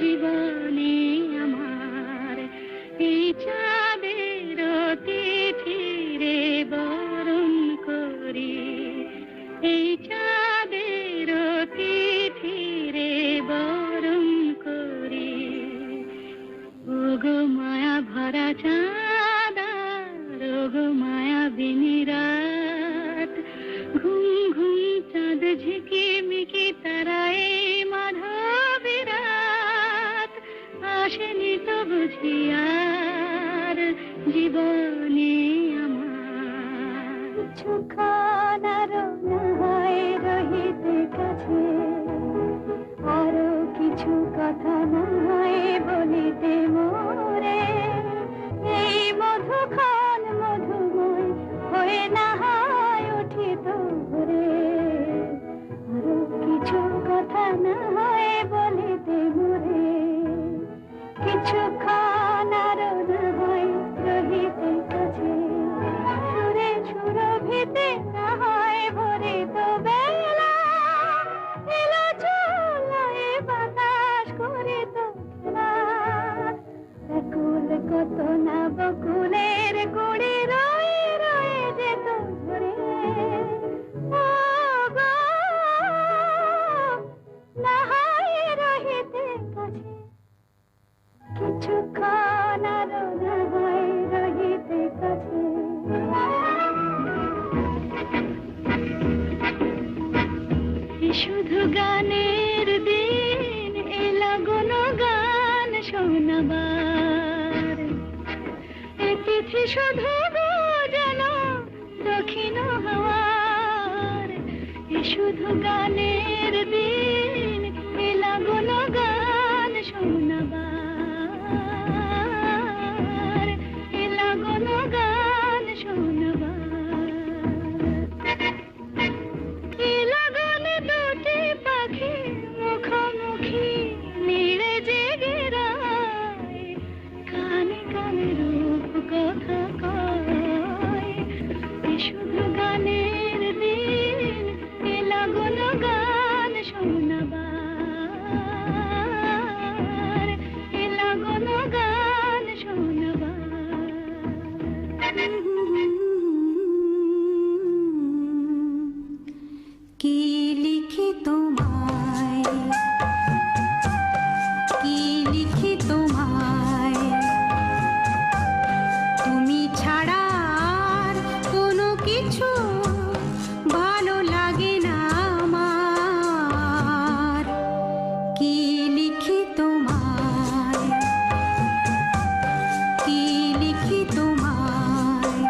জীবনে আমার এই চাঁদের তিথিরে বরণ করি, এই চাঁদের তিথিরে বরণ করি। ওগো মায়া ভরা চাঁদ, ওগো মায়া বিনি রাত, ঘুম ঘুম চাঁদ ঝিকিমিকি তারায় মাধবী রাত, আসেনি তো বুঝি আর জীবনে আমার। কিছুক্ষণ আরো না হয় রহিতে কাছে, আরো কিছু কথা না হয় বলিতে মোরে, এই মধুক্ষণ মধুময় হয়ে না হয় উঠিত ভরে, আরো কিছু কথা না হয় বলিতে মোরে, কিছুক্ষণ আরো না হয় রহিতে কাছে, সুরে সুরভিতে না হয় ভরিত বেলা, এলো চলায় বাতাস করিত খেলা, ব্যাকুল কত না বকুলের গুড়ি রয়ে রয়ে যেত ঝরে। ও গো, না হয় রহিতে কাছে, কিছুক্ষণ আরো না হয় রহিতে কাছে। শুধু গানের দিন এলা গুণ গান শোনাবার, এ তিথি শুধু যেন দক্ষিণ হাওয়ার, এ শুধু গানের দিন এলা গুণ গান শোনাবার, এলা গুণ গান শোনাবার। দুটি পাখি মুখোমুখি নিড়ে জেগে রায়, কানে কানে রূপ কথা কয়, শুধু গানের দিন এলা গুণ গান শোনাবার, এলা গুণ গান শোনাবার। কি লিখি তোমায়, কি লিখি তোমায়, তুমি ছাড়া আর কোনো কিছু ভালো লাগে না আমার। কি লিখি তোমায়, কি লিখি তোমায়,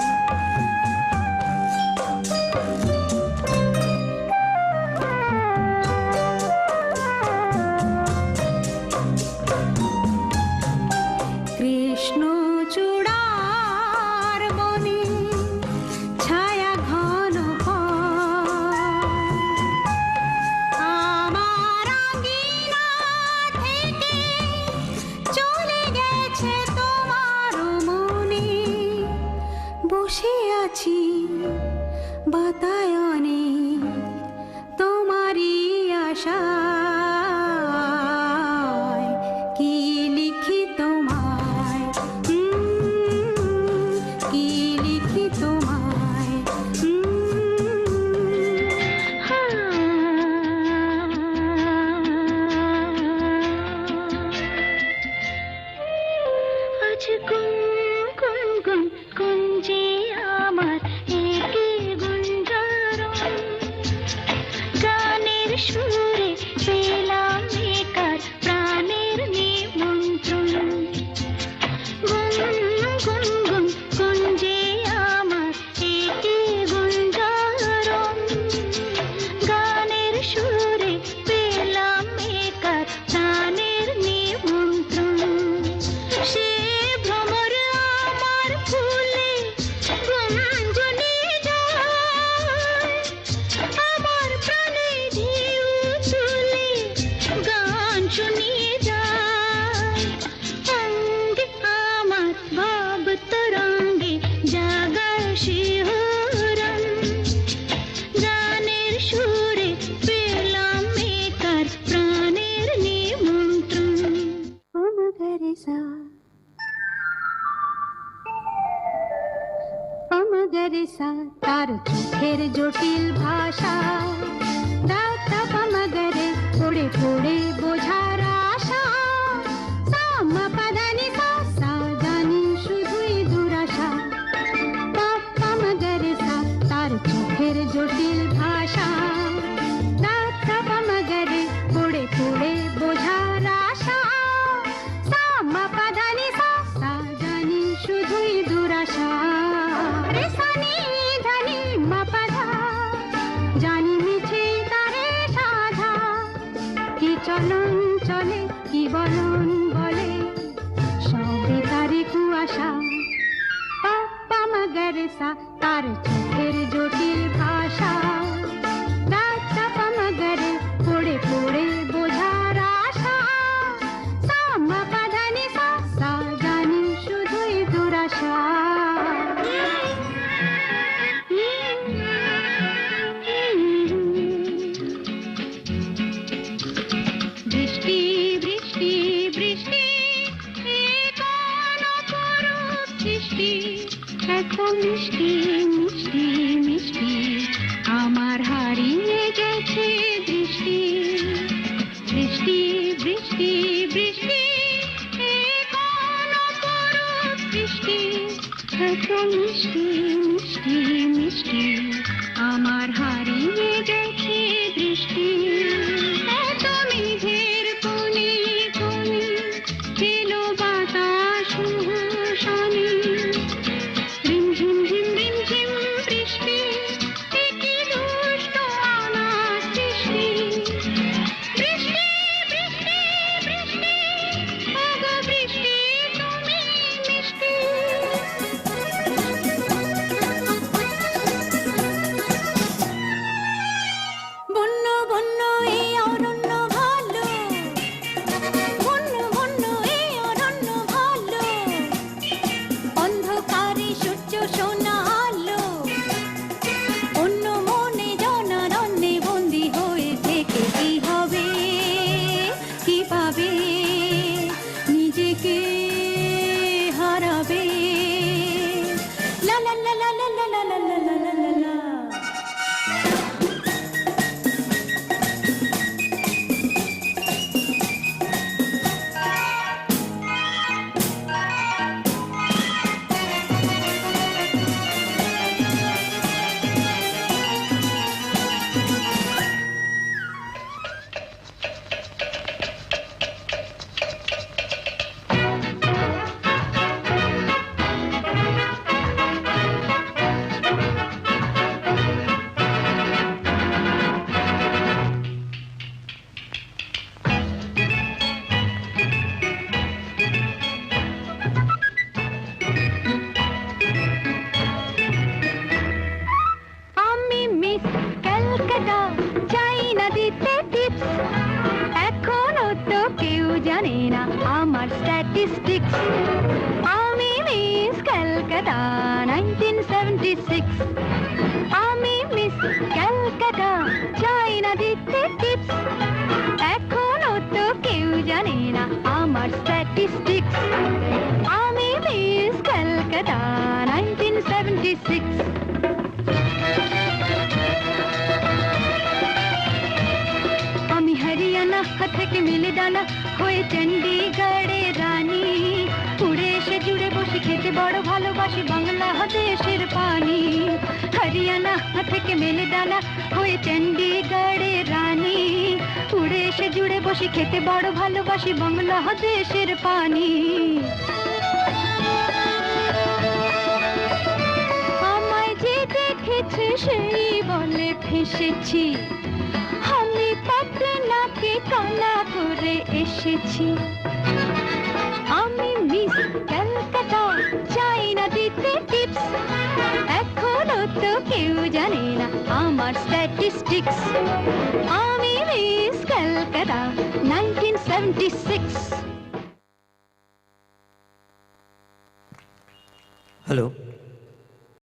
কৃষ্ণ চূড়ার বনে ছায়া ঘন আমার আঙ্গিনা থেকে চলে গেছে তোমার মনে, বসে আছি বাতায়নে তোমারই আশায়। কি লিখি তোমায়, কি লিখি তোমায়, আজ গুন গুন গুন গুঞ্জে আমার একে গুঞ্জন, গরেসা তার চোখের জটিল ভাষা, দাতা পামাগরে পড়ে পড়ে বোঝার আশা, সামা পাদানি সা সা জানি শুধুই দুরাশা, পামাগরেসা তার চোখের জটিল ভাষা, দাতা পামাগরে পড়ে পড়ে বোঝার আশা, সামা পাদানি সা সা জানি শুধুই দুরাশা, রে সানি ধানি মাপাধা জানি মিছে তারে সাধা, কি চলন চলে কি বলন বলে সবে তারে কুয়াশা, পাপ্পা মাগারেসা তার চোখের জটিল ভাষা, দাতা পামাগারে পড়ে পড়ে বোঝার আশা, সামা পাধানি সা সা জানি শুধুই দুরাশা। বৃষ্টি বৃষ্টি বৃষ্টি এ কোন অপরূপ সৃষ্টি, এত মিষ্টি মিষ্টি মিষ্টি আমার হারিয়ে গেছে দৃষ্টি, বৃষ্টি বৃষ্টি বৃষ্টি এ কোন অপরূপ সৃষ্টি, এত মিষ্টি মিষ্টি মিষ্টি আমার হারিয়ে গেছে দৃষ্টি, এত মেঘের কোণে কোণে এলো বাতাস শনি, রিমঝিম ঝিম রিমঝিম বৃষ্টি এ কি দুষ্ট অনাথ সৃষ্টি, বৃষ্টি বৃষ্টি বৃষ্টি ওগো বৃষ্টি তুমি মিষ্টি। বন্য বন্য এই অরণ্য ভালো, বন্য বন্য এই অরণ্য ভালো, অন্ধকারে সূর্য সোনা আলো, অন্য মনে জনারণ্যে বন্দি হয়ে থেকে কি হবে কি পাবে, নিজেকে হারাবে, লা লা লা লা লা লা লা লা লা লা লা লা। আমি মিস ক্যালকাটা চাই না দিতে টিপস, এখনো তো কেউ জানে না আমার স্ট্যাটিস্টিক্স, আমি মিস ক্যালকাটা 1976, আমি মিস ক্যালকাটা চাই না দিতে টিপস, এখনো তো কেউ জানে না আমার স্ট্যাটিস্টিক্স, আমি মিস ক্যালকাটা 1976। আমি হরিয়ানা থেকে মিলে দানা হয়ে চণ্ডীগড়ে রানী, উড়ে এসে জুড়ে বসে খেতে বড় ভালোবাসি বাংলাদেশের পানি, হরিয়ানা থেকে মেলে দানা হয়ে চণ্ডীগড়ে রানী, উড়ে এসে জুড়ে বসে খেতে বড় ভালোবাসি বাংলাদেশের পানি, আমায় যে দেখেছে সেই বলে ফেসেছি, আমি পাটনাকে কানা করে এসেছি, আমি মিস ক্যালকাটা চাই না দিতে টিপস, এখনো তো কেউ জানে না আমার স্ট্যাটিস্টিক্স, আমি মিস ক্যালকাটা 1976। হ্যালো।